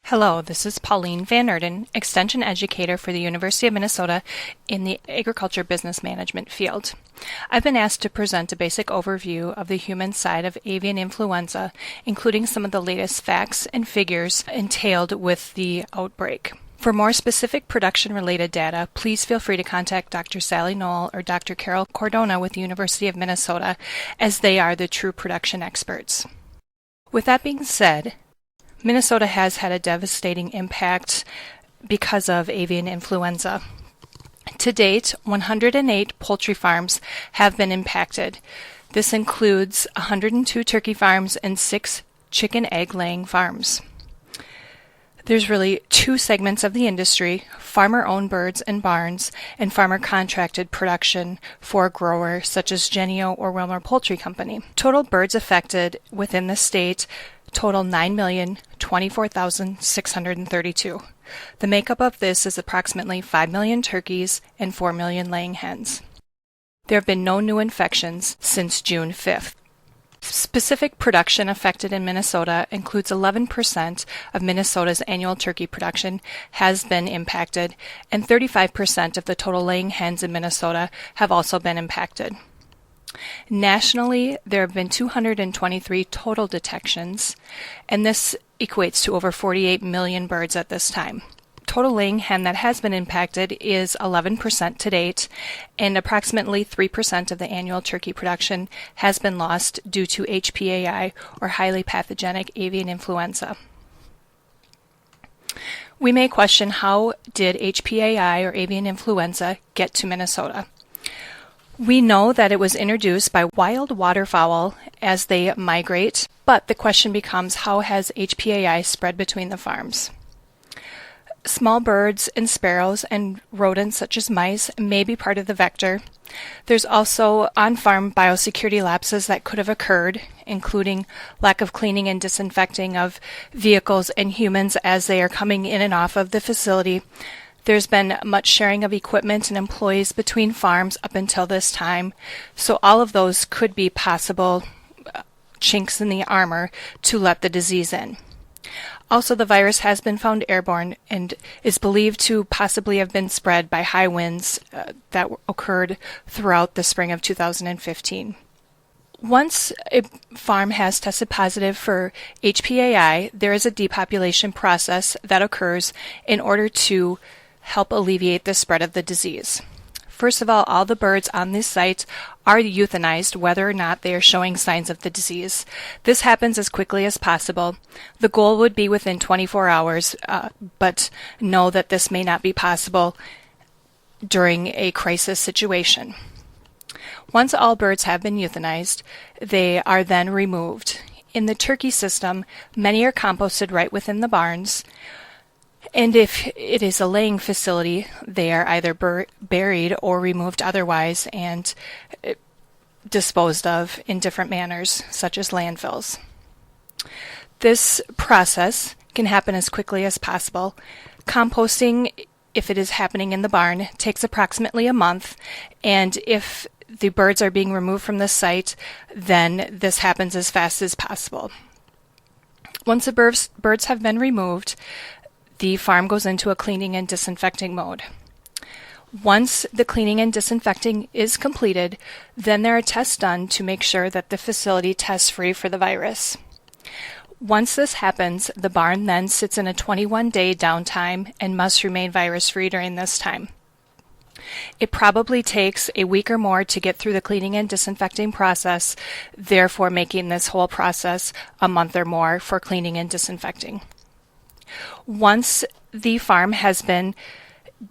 Hello, this is Pauline Van Nurden, Extension Educator for the University of Minnesota in the Agriculture Business Management field. I've been asked to present a basic overview of the human side of avian influenza, including some of the latest facts and figures entailed with the outbreak. For more specific production-related data, please feel free to contact Dr. Sally Knoll or Dr. Carol Cordona with the University of Minnesota, as they are the true production experts. With that being said, Minnesota has had a devastating impact because of avian influenza. To date, 108 poultry farms have been impacted. This includes 102 turkey farms and 6 chicken egg laying farms. There's really two segments of the industry: farmer-owned birds and barns, and farmer-contracted production for a grower such as Jennie-O or Wilmer Poultry Company. Total birds affected within the state total 9,024,632. The makeup of this is approximately 5 million turkeys and 4 million laying hens. There have been no new infections since June 5th. Specific production affected in Minnesota includes 11% of Minnesota's annual turkey production has been impacted, and 35% of the total laying hens in Minnesota have also been impacted. Nationally, there have been 223 total detections, and this equates to over 48 million birds at this time. Total laying hen that has been impacted is 11% to date, and approximately 3% of the annual turkey production has been lost due to HPAI, or highly pathogenic avian influenza. We may question, how did HPAI, or avian influenza, get to Minnesota? We know that it was introduced by wild waterfowl as they migrate, but the question becomes, how has HPAI spread between the farms? Small birds and sparrows and rodents such as mice may be part of the vector. There's also on-farm biosecurity lapses that could have occurred, including lack of cleaning and disinfecting of vehicles and humans as they are coming in and off of the facility. There's been much sharing of equipment and employees between farms up until this time, so all of those could be possible chinks in the armor to let the disease in. Also, the virus has been found airborne and is believed to possibly have been spread by high winds that occurred throughout the spring of 2015. Once a farm has tested positive for HPAI, there is a depopulation process that occurs in order to help alleviate the spread of the disease. First of all the birds on this site are euthanized whether or not they are showing signs of the disease. This happens as quickly as possible. The goal would be within 24 hours, but know that this may not be possible during a crisis situation. Once all birds have been euthanized, they are then removed. In the turkey system, many are composted right within the barns, and if it is a laying facility, they are either buried or removed otherwise and disposed of in different manners, such as landfills. This process can happen as quickly as possible. Composting, if it is happening in the barn, takes approximately a month, and if the birds are being removed from the site, then this happens as fast as possible. Once the birds have been removed, the farm goes into a cleaning and disinfecting mode. Once the cleaning and disinfecting is completed, then there are tests done to make sure that the facility tests free for the virus. Once this happens, the barn then sits in a 21-day downtime and must remain virus-free during this time. It probably takes a week or more to get through the cleaning and disinfecting process, therefore making this whole process a month or more for cleaning and disinfecting. Once the farm has been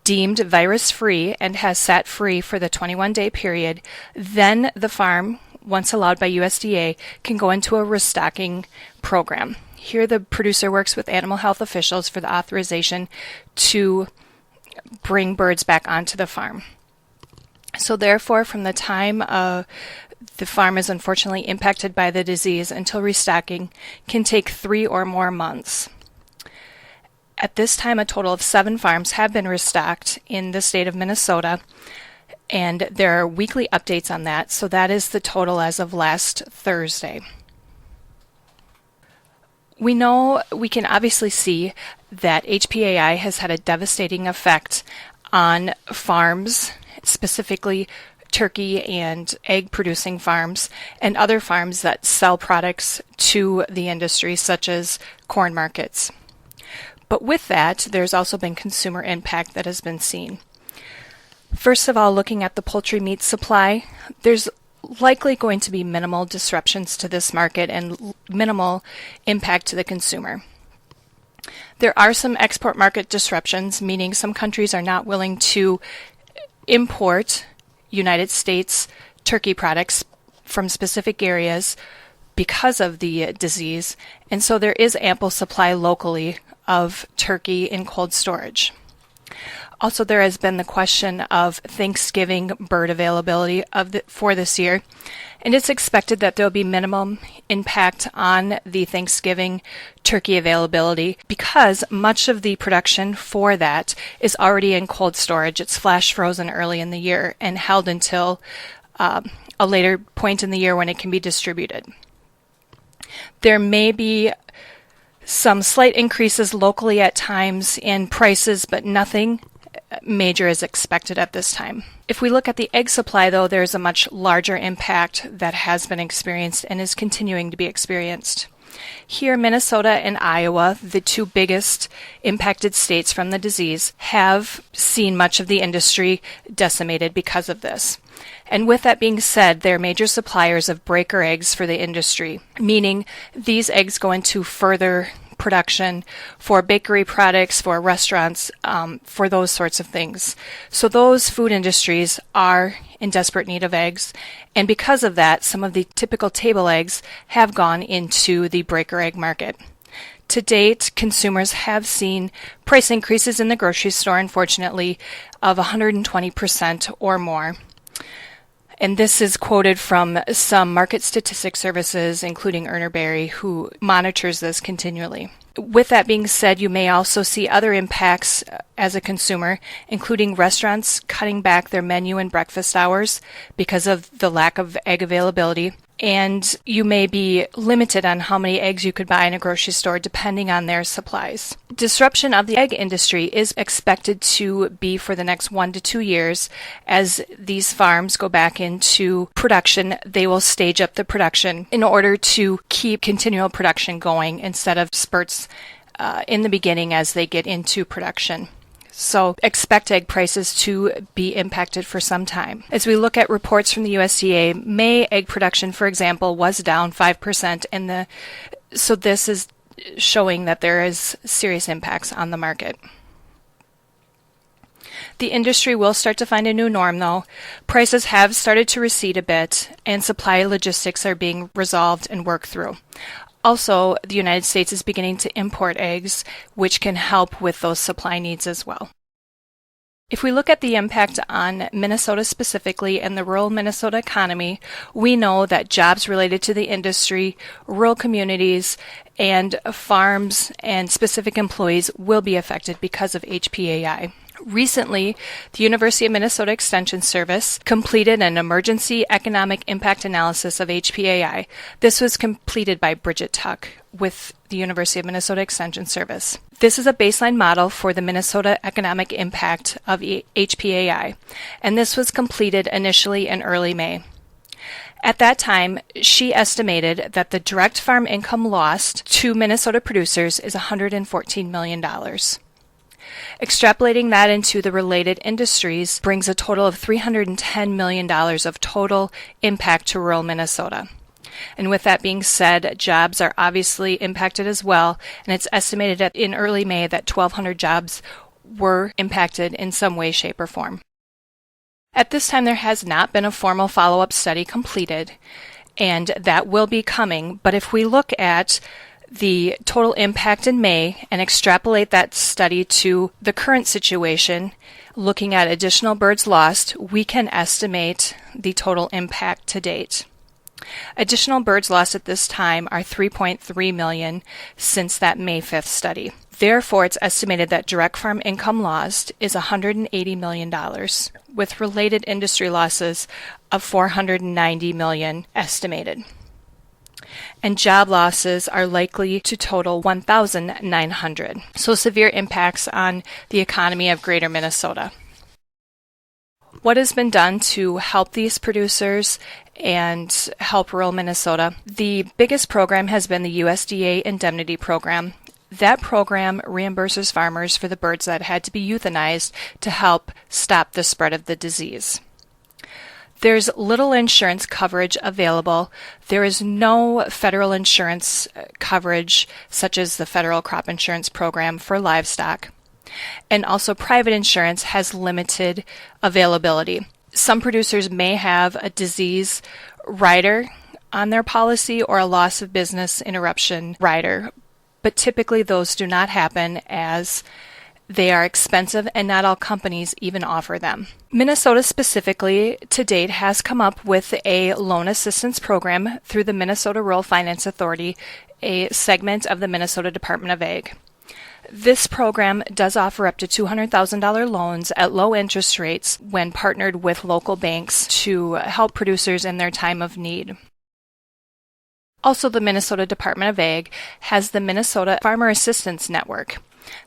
deemed virus-free and has sat free for the 21-day period, then the farm, once allowed by USDA, can go into a restocking program. Here the producer works with animal health officials for the authorization to bring birds back onto the farm. So therefore, from the time the farm is unfortunately impacted by the disease until restocking can take 3 or more months. At this time, a total of 7 farms have been restocked in the state of Minnesota, and there are weekly updates on that, so that is the total as of last Thursday. We know we can obviously see that HPAI has had a devastating effect on farms, specifically turkey and egg producing farms, and other farms that sell products to the industry, such as corn markets. But with that, there's also been consumer impact that has been seen. First of all, looking at the poultry meat supply, there's likely going to be minimal disruptions to this market and minimal impact to the consumer. There are some export market disruptions, meaning some countries are not willing to import United States turkey products from specific areas because of the disease, and so there is ample supply locally of turkey in cold storage. Also, there has been the question of Thanksgiving bird availability for this year, and it's expected that there will be minimum impact on the Thanksgiving turkey availability because much of the production for that is already in cold storage. It's flash frozen early in the year and held until a later point in the year when it can be distributed. There may be some slight increases locally at times in prices, but nothing major is expected at this time. If we look at the egg supply, though, there's a much larger impact that has been experienced and is continuing to be experienced. Here, Minnesota and Iowa, the two biggest impacted states from the disease, have seen much of the industry decimated because of this. And with that being said, they're major suppliers of breaker eggs for the industry, meaning these eggs go into further production for bakery products, for restaurants, for those sorts of things. So those food industries are in desperate need of eggs, and because of that, some of the typical table eggs have gone into the breaker egg market. To date, consumers have seen price increases in the grocery store, unfortunately, of 120% or more. And this is quoted from some market statistics services, including Berry, who monitors this continually. With that being said, you may also see other impacts as a consumer, including restaurants cutting back their menu and breakfast hours because of the lack of egg availability. And you may be limited on how many eggs you could buy in a grocery store depending on their supplies. Disruption of the egg industry is expected to be for the next 1 to 2 years. As these farms go back into production, they will stage up the production in order to keep continual production going instead of spurts in the beginning as they get into production. So expect egg prices to be impacted for some time. As we look at reports from the USDA, May egg production, for example, was down 5%, so this is showing that there is serious impacts on the market. The industry will start to find a new norm, though. Prices have started to recede a bit, and supply logistics are being resolved and worked through. Also, the United States is beginning to import eggs, which can help with those supply needs as well. If we look at the impact on Minnesota specifically and the rural Minnesota economy, we know that jobs related to the industry, rural communities, and farms and specific employees will be affected because of HPAI. Recently, the University of Minnesota Extension Service completed an emergency economic impact analysis of HPAI. This was completed by Bridget Tuck with the University of Minnesota Extension Service. This is a baseline model for the Minnesota economic impact of HPAI, and this was completed initially in early May. At that time, she estimated that the direct farm income lost to Minnesota producers is $114 million. Extrapolating that into the related industries brings a total of $310 million of total impact to rural Minnesota. And with that being said, jobs are obviously impacted as well, and it's estimated that in early May that 1,200 jobs were impacted in some way, shape, or form. At this time, there has not been a formal follow-up study completed, and that will be coming, but if we look at the total impact in May and extrapolate that study to the current situation, looking at additional birds lost, we can estimate the total impact to date. Additional birds lost at this time are 3.3 million since that May 5th study. Therefore, it's estimated that direct farm income lost is $180 million, with related industry losses of $490 million estimated. and job losses are likely to total 1,900. So severe impacts on the economy of Greater Minnesota. What has been done to help these producers and help rural Minnesota? The biggest program has been the USDA Indemnity Program. That program reimburses farmers for the birds that had to be euthanized to help stop the spread of the disease. There's little insurance coverage available. There is no federal insurance coverage, such as the Federal Crop Insurance Program for livestock. And also private insurance has limited availability. Some producers may have a disease rider on their policy or a loss of business interruption rider, but typically those do not happen as they are expensive and not all companies even offer them. Minnesota specifically to date has come up with a loan assistance program through the Minnesota Rural Finance Authority, a segment of the Minnesota Department of Ag. This program does offer up to $200,000 loans at low interest rates when partnered with local banks to help producers in their time of need. Also, the Minnesota Department of Ag has the Minnesota Farmer Assistance Network.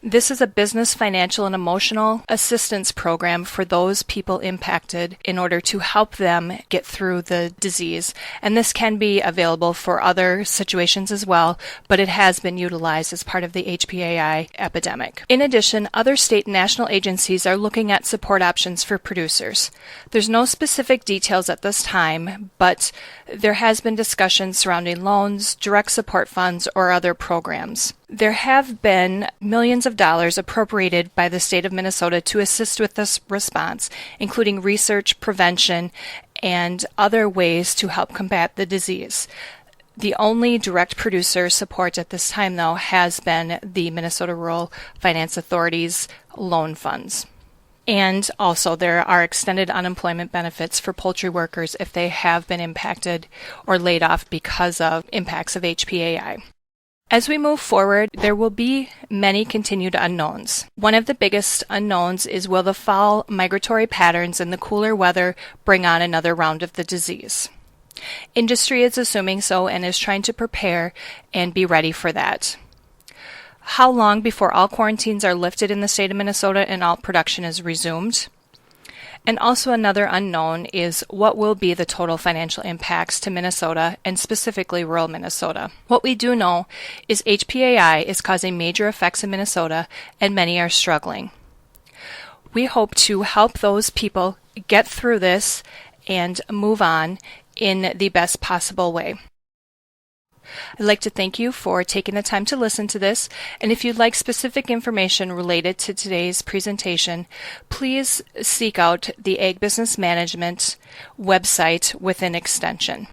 This is a business, financial, and emotional assistance program for those people impacted in order to help them get through the disease. And this can be available for other situations as well, but it has been utilized as part of the HPAI epidemic. In addition, other state and national agencies are looking at support options for producers. There's no specific details at this time, but there has been discussion surrounding loans, direct support funds, or other programs. There have been millions of dollars appropriated by the state of Minnesota to assist with this response, including research, prevention, and other ways to help combat the disease. The only direct producer support at this time, though, has been the Minnesota Rural Finance Authority's loan funds. And also there are extended unemployment benefits for poultry workers if they have been impacted or laid off because of impacts of HPAI. As we move forward, there will be many continued unknowns. One of the biggest unknowns is, will the fall migratory patterns and the cooler weather bring on another round of the disease? Industry is assuming so and is trying to prepare and be ready for that. How long before all quarantines are lifted in the state of Minnesota and all production is resumed? And also another unknown is, what will be the total financial impacts to Minnesota and specifically rural Minnesota? What we do know is HPAI is causing major effects in Minnesota and many are struggling. We hope to help those people get through this and move on in the best possible way. I'd like to thank you for taking the time to listen to this, and if you'd like specific information related to today's presentation, please seek out the Ag Business Management website within Extension.